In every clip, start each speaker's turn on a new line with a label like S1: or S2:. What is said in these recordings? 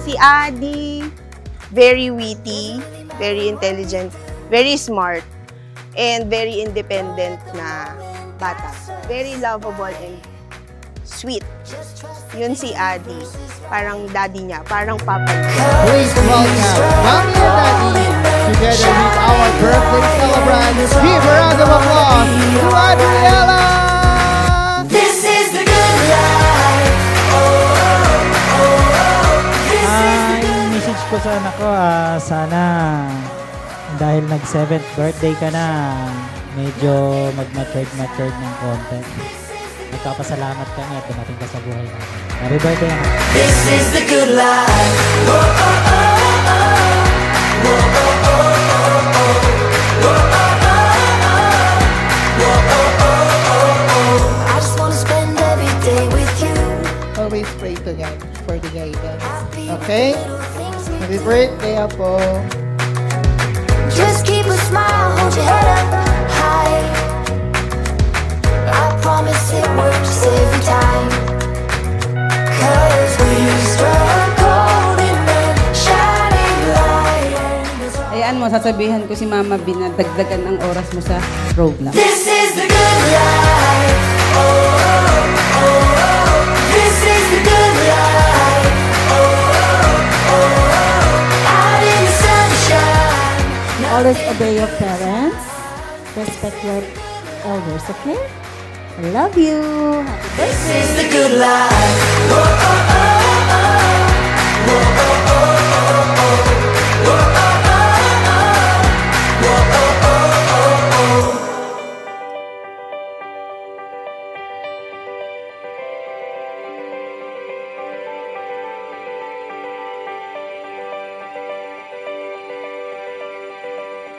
S1: Si Adi, very witty, very intelligent, very smart, and very independent na bata. Very lovable and sweet. Yun si Adi. Parang daddy niya, parang papa niya.
S2: Please welcome Mommy and Daddy together with our birthday celebrant. Give a round of applause to Adriella!
S3: This is the good life.
S4: Yung message ko sa anak ko, sana dahil nag-7th birthday ka na, medyo mag-matured ng content. Nagpapasalamat kami at dumating ka sa buhay namin. Happy birthday, anak.
S3: This is the good life. I just wanna spend every day with you.
S2: Always pray to God for the guidance. Okay? Happy birthday, Apo.
S3: Just keep a smile, hold your head up high. I promise it works every time. 'Cause we struck gold in the shining light.
S5: Ayan mo, sasabihan ko si Mama B na dagdagan ang oras mo sa program.
S3: This is the good life. This is the good life. Out in the sunshine.
S6: Always obey your parents. Respect your elders, okay? I love you. Happy birthday.
S3: This is the good life.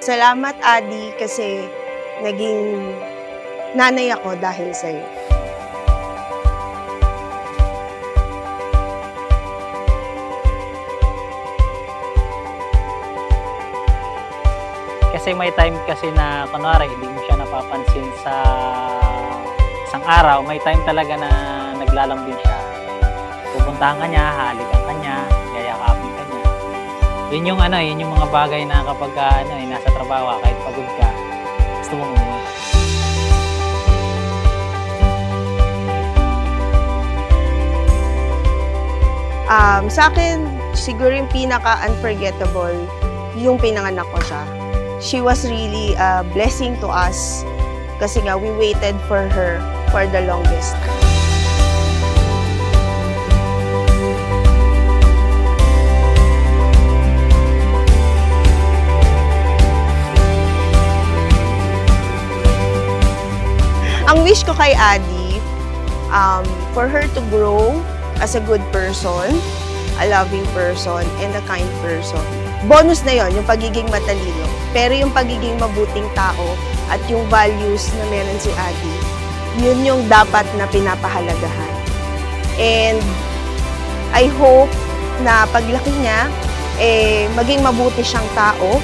S1: Salamat, Adi, kasi naging nanay ako dahil sa'yo.
S7: Kasi may time kasi na, kunwari, hindi mo siya napapansin sa isang araw. May time talaga na naglalambing siya. Pupuntahan ka niya, hahalikan ka niya, yayakapin ka niya. Yun yung yun yung mga bagay na kapag nasa trabaho, kahit pagod ka, gusto mong umuwi.
S1: Sa akin, siguro yung pinaka-unforgettable, yung pinanganak ko siya. She was really a blessing to us kasi nga we waited for her for the longest. Ang wish ko kay Adi, for her to grow as a good person, a loving person, and a kind person. Bonus na yon yung pagiging matalino. Pero yung pagiging mabuting tao at yung values na meron si Adi, yun yung dapat na pinapahalagahan. And I hope na paglaki niya, maging mabuti siyang tao,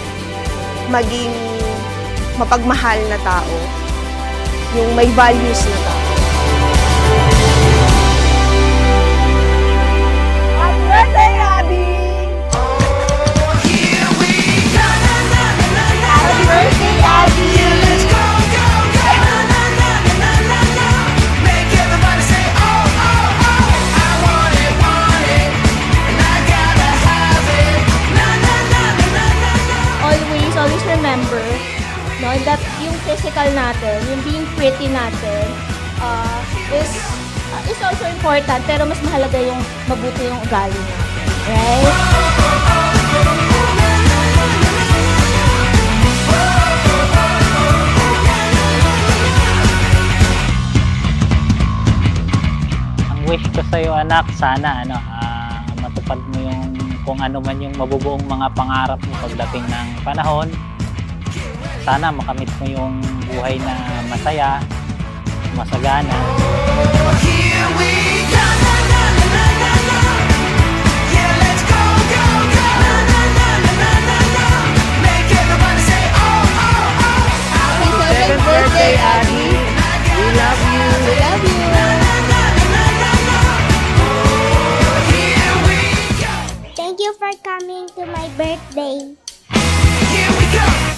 S1: maging mapagmahal na tao, yung may values na tao. Happy birthday, Adi! Happy birthday, Adi!
S3: Let's go, go, go. Make everybody say, oh, oh, oh. I want it, and I gotta have it. Na, na, na, na, na, na, na.
S6: Always remember, no, that yung physical natin, yung being pretty natin, is also important, pero mas mahalaga yung mabuti yung ugali natin. Right?
S7: Ang wish ko sa'yo, anak, sana matupad mo yung kung ano man yung mabubuong mga pangarap mo pagdating ng panahon. Sana makamit mo yung buhay na masaya, masagana.
S3: Here we go. Na, na, na, na, na, na. Yeah, let's go, go, go. Na, na, na, na, na, na, na. Make everybody say, oh, oh, oh.
S1: Happy 7th birthday, Adi! We love you! We love you!
S3: Na, na, na, na, na, na. Here we go.
S8: you for coming to my birthday.
S3: Here we go.